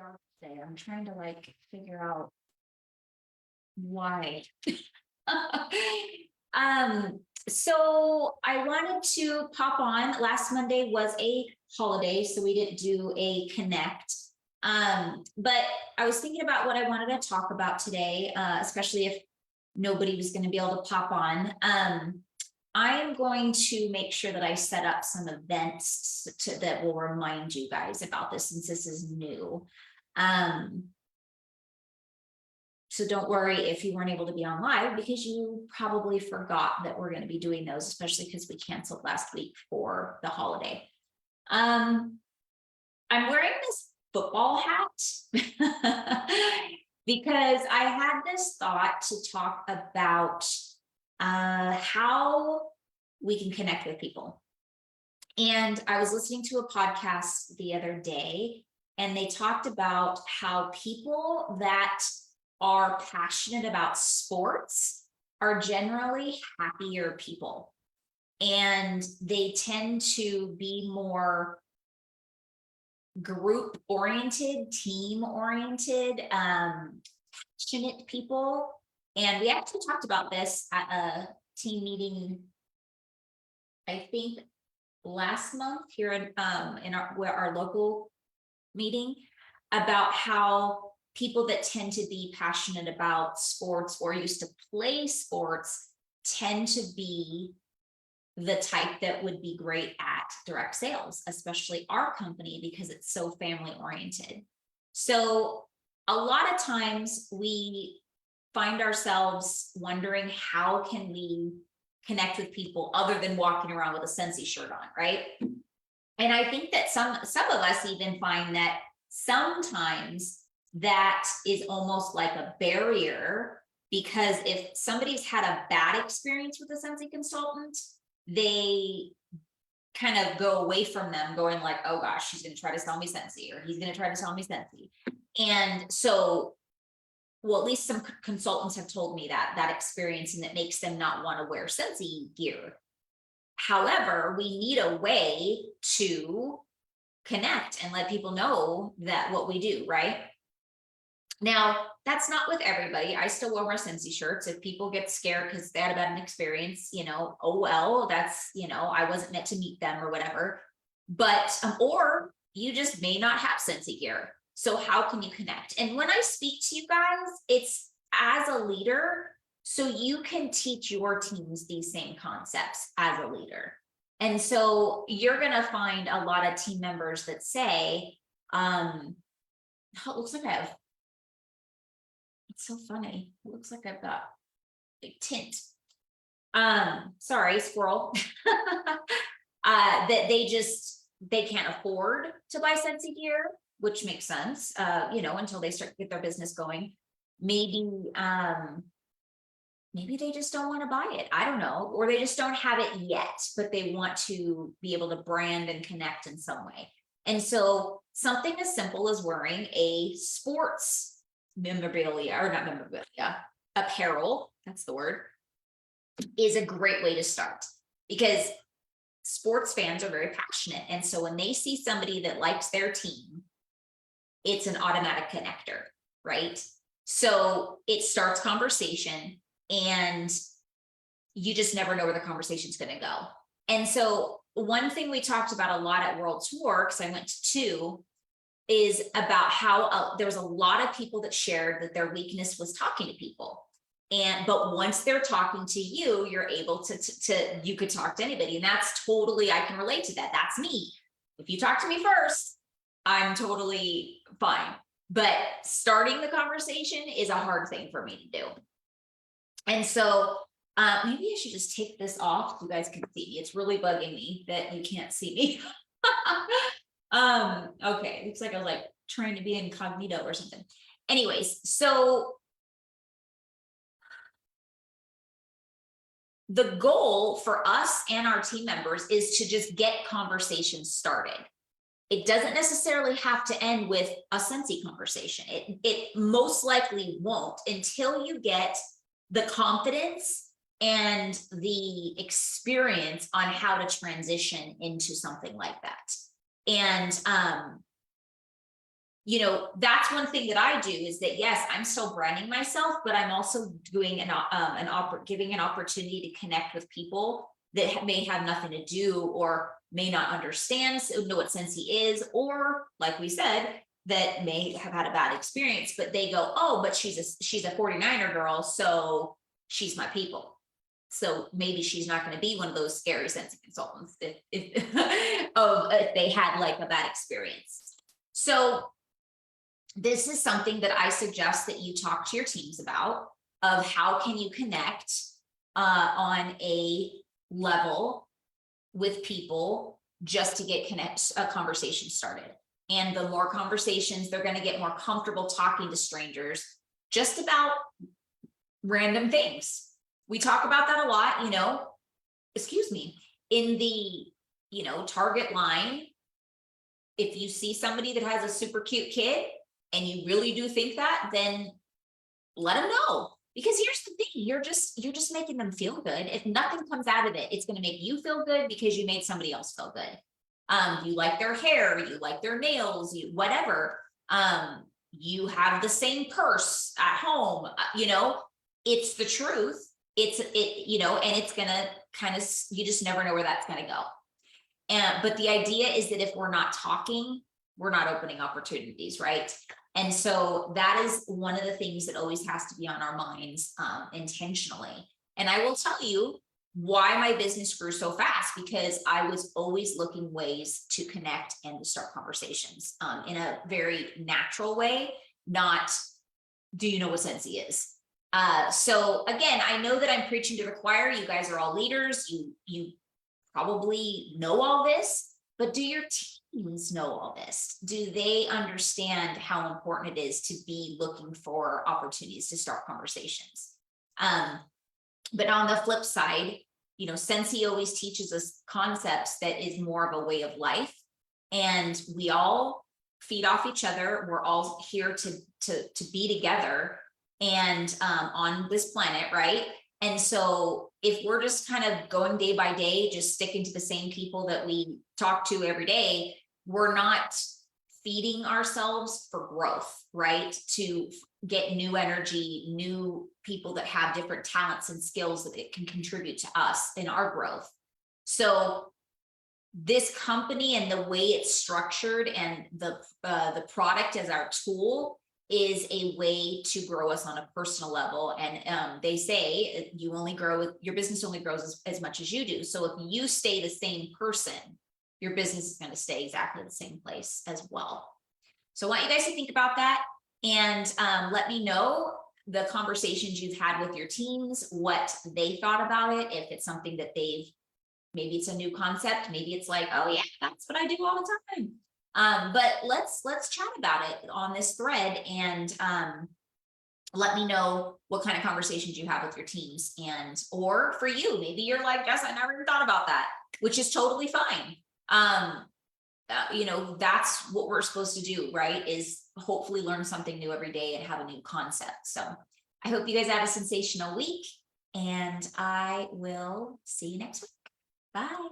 dark today. I'm trying to like figure out why. So I wanted to pop on. Last Monday was a holiday, so we didn't do a connect. But I was thinking about what I wanted to talk about today, especially if nobody was going to be able to pop on. I'm going to make sure that I set up some events that will remind you guys about this, since this is new. So don't worry if you weren't able to be on live, because you probably forgot that we're going to be doing those, especially because we canceled last week for the holiday. I'm wearing this football hat because I had this thought to talk about how we can connect with people. And I was listening to a podcast the other day, and they talked about how people that are passionate about sports are generally happier people. And they tend to be more group oriented, team oriented, passionate people. And we actually talked about this at a team meeting, I think last month here in our local meeting, about how people that tend to be passionate about sports or used to play sports tend to be the type that would be great at direct sales, especially our company, because it's so family oriented. So a lot of times we find ourselves wondering, how can we connect with people other than walking around with a Scentsy shirt on, right? And I think that some of us even find that sometimes that is almost like a barrier, because if somebody's had a bad experience with a Scentsy consultant, they kind of go away from them going like, oh gosh, she's going to try to sell me Scentsy, or he's going to try to sell me Scentsy. And so, well, at least some consultants have told me that experience, and that makes them not want to wear Scentsy gear. However, we need a way to connect and let people know that what we do, right? Now, that's not with everybody. I still wear my Scentsy shirts. If people get scared because they had a bad experience, oh well, that's, I wasn't meant to meet them or whatever. But, or you just may not have Scentsy gear. So how can you connect? And when I speak to you guys, it's as a leader, so you can teach your teams these same concepts as a leader. And so you're going to find a lot of team members that say, it looks like I have, it's so funny. It looks like I've got a tint. Sorry, squirrel. That they can't afford to buy Scentsy gear, which makes sense, until they start to get their business going. Maybe they just don't want to buy it. I don't know. Or they just don't have it yet, but they want to be able to brand and connect in some way. And so something as simple as wearing a sports apparel, that's the word, is a great way to start, because sports fans are very passionate. And so when they see somebody that likes their team, it's an automatic connector, right? So it starts conversation, and you just never know where the conversation's going to go. And so one thing we talked about a lot at World Tour, because I went to two, is about how there was a lot of people that shared that their weakness was talking to people. But once they're talking to you, you're able to you could talk to anybody. And that's totally, I can relate to that. That's me. If you talk to me first, I'm totally fine. But starting the conversation is a hard thing for me to do. And so maybe I should just take this off so you guys can see me. It's really bugging me that you can't see me. Okay, looks like I was like trying to be incognito or something. Anyways, so the goal for us and our team members is to just get conversations started. It doesn't necessarily have to end with a Scentsy conversation. It most likely won't, until you get the confidence and the experience on how to transition into something like that. And you know, that's one thing that I do is that, yes, I'm still branding myself, but I'm also doing giving an opportunity to connect with people that may have nothing to do or may not understand, know what Scentsy is, or like we said, that may have had a bad experience, but they go, oh, but she's a 49er girl, so she's my people. So maybe she's not going to be one of those scary Scentsy consultants if they had like a bad experience. So this is something that I suggest that you talk to your teams about, of how can you connect on a level with people just to get a conversation started. And the more conversations, they're going to get more comfortable talking to strangers just about random things. We talk about that a lot, you know, excuse me, in the, you know, Target line. If you see somebody that has a super cute kid and you really do think that, then let them know. Because here's the thing, you're just making them feel good. If nothing comes out of it, it's going to make you feel good because you made somebody else feel good. You like their hair, you like their nails, you whatever. You have the same purse at home, you know, it's the truth. You know, and it's gonna kind of, you just never know where that's gonna go. But the idea is that if we're not talking, we're not opening opportunities, right? And so that is one of the things that always has to be on our minds intentionally. And I will tell you why my business grew so fast, because I was always looking ways to connect and to start conversations in a very natural way, not, do you know what Scentsy is? So again, I know that I'm preaching to the choir. You guys are all leaders. You probably know all this, but do your teams know all this? Do they understand how important it is to be looking for opportunities to start conversations? But on the flip side, you know, Scentsy always teaches us concepts that is more of a way of life, and we all feed off each other. We're all here to be together and on this planet, right? And so if we're just kind of going day by day, just sticking to the same people that we talk to every day, we're not feeding ourselves for growth, right? To get new energy, new people that have different talents and skills that it can contribute to us in our growth. So this company and the way it's structured and the product as our tool is a way to grow us on a personal level. And they say you only grow, your business only grows as much as you do. So if you stay the same person, your business is going to stay exactly the same place as well. So I want you guys to think about that, and let me know the conversations you've had with your teams, what they thought about it. If it's something that maybe it's a new concept, maybe it's like, oh yeah, that's what I do all the time. But let's chat about it on this thread, and let me know what kind of conversations you have with your teams, and or for you, maybe you're like, Jess, I never even thought about that, which is totally fine. You know, that's what we're supposed to do, right? Is hopefully learn something new every day and have a new concept. So I hope you guys have a sensational week, and I will see you next week. Bye.